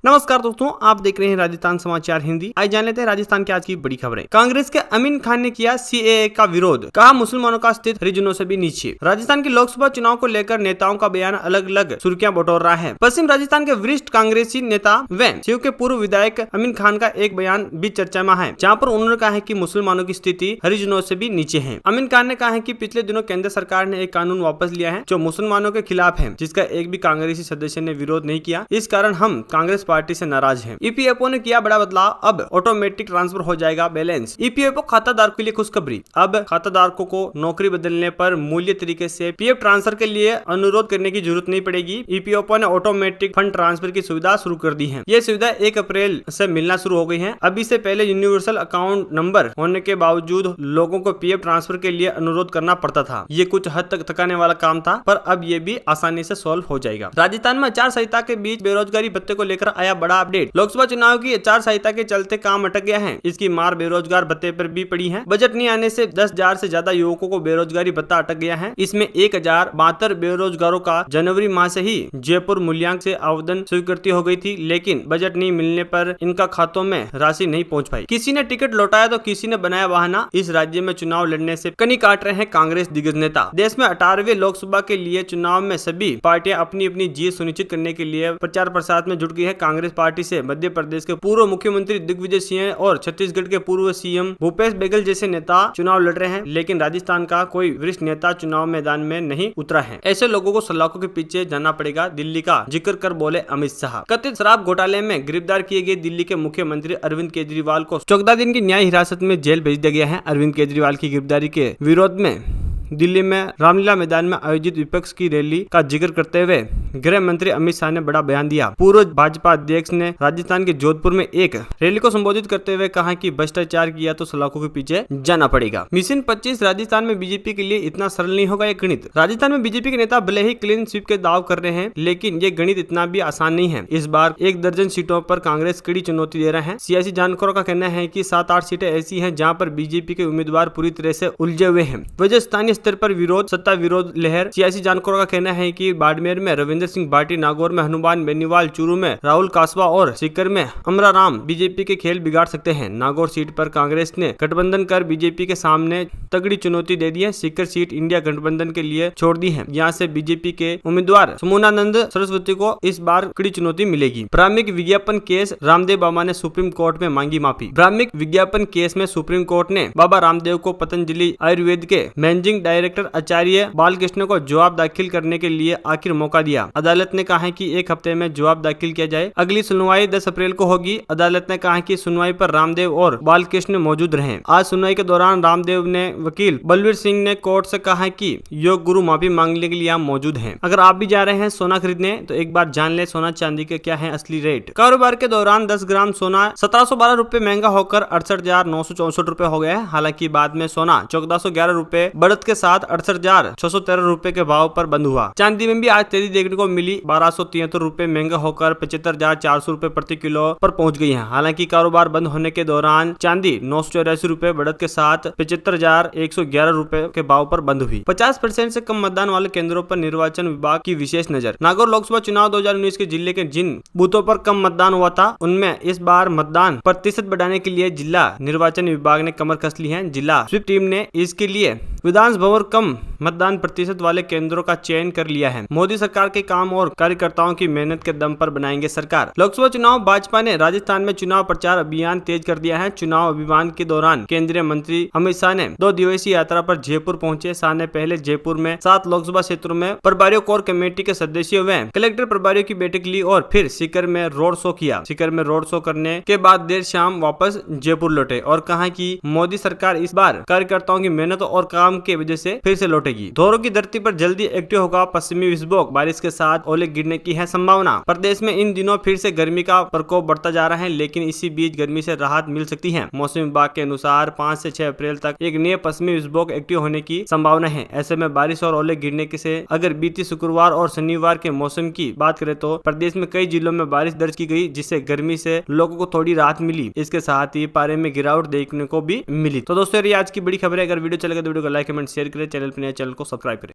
नमस्कार दोस्तों, आप देख रहे हैं राजस्थान समाचार हिंदी। आज जान लेते हैं राजस्थान की आज की बड़ी खबरें। कांग्रेस के अमीन खान ने किया सीएए का विरोध, कहा मुसलमानों का अस्तित्व हरिजनों से भी नीचे। राजस्थान के लोकसभा चुनाव को लेकर नेताओं का बयान अलग अलग सुर्खियां बटोर रहा है। पश्चिम राजस्थान के वरिष्ठ कांग्रेसी नेता व शिव के पूर्व विधायक अमीन खान का एक बयान भी चर्चा में है, जहाँ पर उन्होंने कहा है कि मुसलमानों की स्थिति हरिजनों से भी नीचे है। अमीन खान ने कहा है कि पिछले दिनों केंद्र सरकार ने एक कानून वापस लिया है जो मुसलमानों के खिलाफ है, जिसका एक भी कांग्रेसी सदस्य ने विरोध नहीं किया। इस कारण हम कांग्रेस पार्टी से नाराज हैं। ईपीएफओ ने किया बड़ा बदलाव, अब ऑटोमेटिक ट्रांसफर हो जाएगा बैलेंस। ईपीएफओ खाताधारकों के लिए खुशखबरी, अब खाताधारकों को नौकरी बदलने पर मूल्य तरीके से पीएफ ट्रांसफर के लिए अनुरोध करने की जरूरत नहीं पड़ेगी। ईपीएफओ ने ऑटोमेटिक फंड ट्रांसफर की सुविधा शुरू कर दी है। ये सुविधा 1 अप्रैल से मिलना शुरू हो गई है। अभी से पहले यूनिवर्सल अकाउंट नंबर होने के बावजूद लोगों को पीएफ ट्रांसफर के लिए अनुरोध करना पड़ता था। ये कुछ हद तक थकाने वाला काम था, पर अब ये भी आसानी से सॉल्व हो जाएगा। राजस्थान में आचार संहिता के बीच बेरोजगारी भत्ते को लेकर आया बड़ा अपडेट। लोकसभा चुनाव की आचार संहिता के चलते काम अटक गया है। इसकी मार बेरोजगार भत्ते पर भी पड़ी है। बजट नहीं आने से 10,000 से ज्यादा युवकों को बेरोजगारी भत्ता अटक गया है। इसमें 1072 बेरोजगारों का जनवरी माह से ही जयपुर मूल्यांक से आवेदन स्वीकृति हो गई थी, लेकिन बजट नहीं मिलने पर इनका खातों में राशि नहीं पहुंच पाई। किसी ने टिकट लौटाया तो किसी ने बनाया बहाना। इस राज्य में चुनाव लड़ने से कनी काट रहे हैं कांग्रेस दिग्गज नेता। देश में 18वें लोकसभा के लिए चुनाव में सभी पार्टियां अपनी अपनी जीत सुनिश्चित करने के लिए प्रचार प्रसार में जुट गई है। कांग्रेस पार्टी से मध्य प्रदेश के पूर्व मुख्यमंत्री दिग्विजय सिंह और छत्तीसगढ़ के पूर्व सीएम भूपेश बघेल जैसे नेता चुनाव लड़ रहे हैं, लेकिन राजस्थान का कोई वरिष्ठ नेता चुनाव मैदान में नहीं उतरा है। ऐसे लोगों को सलाखों के पीछे जाना पड़ेगा, दिल्ली का जिक्र कर बोले अमित शाह। कथित शराब घोटाले में गिरफ्तार किए गए दिल्ली के मुख्यमंत्री अरविंद केजरीवाल को 14 दिन की न्याय हिरासत में जेल भेज दिया गया है। अरविंद केजरीवाल की गिरफ्तारी के विरोध में दिल्ली में रामलीला मैदान में आयोजित विपक्ष की रैली का जिक्र करते हुए गृह मंत्री अमित शाह ने बड़ा बयान दिया। पूर्व भाजपा अध्यक्ष ने राजस्थान के जोधपुर में एक रैली को संबोधित करते हुए कहा कि भ्रष्टाचार किया तो सलाखों के पीछे जाना पड़ेगा। मिशन 25 राजस्थान में बीजेपी के लिए इतना सरल नहीं होगा ये गणित। राजस्थान में बीजेपी के नेता भले ही क्लीन स्वीप के दाव कर रहे हैं, लेकिन ये गणित इतना भी आसान नहीं है। इस बार 1 दर्जन सीटों पर कांग्रेस कड़ी चुनौती दे रहा है। सियासी जानकारों का कहना है कि 7-8 सीटें ऐसी हैं जहां पर बीजेपी के उम्मीदवार पूरी तरह से उलझे हुए हैं। वजह स्थानीय स्तर पर विरोध, सत्ता विरोध लहर। सियासी जानकारों का कहना है कि बाड़मेर में रविंद्र सिंह भाटी, नागौर में हनुमान बेनीवाल, चूरू में राहुल कासवा और सीकर में अमराराम बीजेपी के खेल बिगाड़ सकते हैं। नागौर सीट पर कांग्रेस ने गठबंधन कर बीजेपी के सामने तगड़ी चुनौती दे दी है। सीकर सीट इंडिया गठबंधन के लिए छोड़ दी है। यहाँ से बीजेपी के उम्मीदवार सुमनानंद सरस्वती को इस बार कड़ी चुनौती मिलेगी। भ्रामक विज्ञापन केस, रामदेव बाबा ने सुप्रीम कोर्ट में मांगी माफी। भ्रामक विज्ञापन केस में सुप्रीम कोर्ट ने बाबा रामदेव को पतंजलि आयुर्वेद के मैनेजिंग डायरेक्टर आचार्य बालकृष्ण को जवाब दाखिल करने के लिए आखिर मौका दिया। अदालत ने कहा है कि 1 हफ्ते में जवाब दाखिल किया जाए। अगली सुनवाई 10 अप्रैल को होगी। अदालत ने कहा कि सुनवाई पर रामदेव और बालकृष्ण मौजूद रहे। आज सुनवाई के दौरान रामदेव ने वकील बलवीर सिंह ने कोर्ट से कहा कि योग गुरु माफी मांगने के लिए आप मौजूद हैं। अगर आप भी जा रहे हैं सोना खरीदने तो एक बार जान ले सोना चांदी के क्या है असली रेट। कारोबार के दौरान 10 ग्राम सोना 1712 रुपए महंगा होकर 68,964 रुपए हो गया है। हालांकि बाद में सोना 1411 रुपए बढ़त के साथ 68,613 रुपए के भाव पर बंद हुआ। चांदी में भी आज तेजी देखने को मिली। 1273 रुपए महंगा होकर 75,400 रुपए प्रति किलो पर पहुंच गई है। हालांकि कारोबार बंद होने के दौरान चांदी 984 रुपए बढ़त के साथ 75,111 रुपए के भाव पर बंद हुई। 50% से कम मतदान वाले केंद्रों पर निर्वाचन विभाग की विशेष नजर। नागौर लोकसभा चुनाव 2019 के जिले के जिन बूथों पर कम मतदान हुआ था, उनमें इस बार मतदान प्रतिशत बढ़ाने के लिए जिला निर्वाचन विभाग ने कमर कस ली है। जिला स्वीप टीम ने इसके लिए विधानसभा कम मतदान प्रतिशत वाले केंद्रों का चयन कर लिया है। मोदी सरकार के काम और कार्यकर्ताओं की मेहनत के दम पर बनाएंगे सरकार। लोकसभा चुनाव भाजपा ने राजस्थान में चुनाव प्रचार अभियान तेज कर दिया है। चुनाव अभियान के दौरान केंद्रीय मंत्री अमित शाह ने 2 दिवसीय यात्रा पर जयपुर पहुंचे। शाह ने पहले जयपुर में 7 लोकसभा क्षेत्रों में प्रभारियों कोर कमेटी के सदस्यों व कलेक्टर प्रभारियों की बैठक ली और फिर सीकर में रोड शो किया। सीकर में रोड शो करने के बाद देर शाम वापस जयपुर लौटे और कहा कि मोदी सरकार इस बार कार्यकर्ताओं की मेहनत और काम की वजह से फिर से लौटेगी। धोरों की धरती पर जल्दी एक्टिव होगा पश्चिमी विस्फोट, बारिश के साथ ओले गिरने की है संभावना। प्रदेश में इन दिनों फिर से गर्मी का प्रकोप बढ़ता जा रहा है, लेकिन इसी बीच गर्मी से राहत मिल सकती है। मौसम विभाग के अनुसार 5 से 6 अप्रैल तक एक नए पश्चिमी विस्फोट एक्टिव होने की संभावना है। ऐसे में बारिश और ओले गिरने के से अगर बीती शुक्रवार और शनिवार के मौसम की बात करें तो प्रदेश में कई जिलों में बारिश दर्ज की गई, जिससे गर्मी से लोगों को थोड़ी राहत मिली। इसके साथ ही पारे में गिरावट देखने को भी मिली। तो दोस्तों, ये आज की बड़ी खबर है। अगर वीडियो चलेगा तो वीडियो को लाइक, कमेंट, शेयर करें। चैनल पर नए चैनल को सब्सक्राइब करें।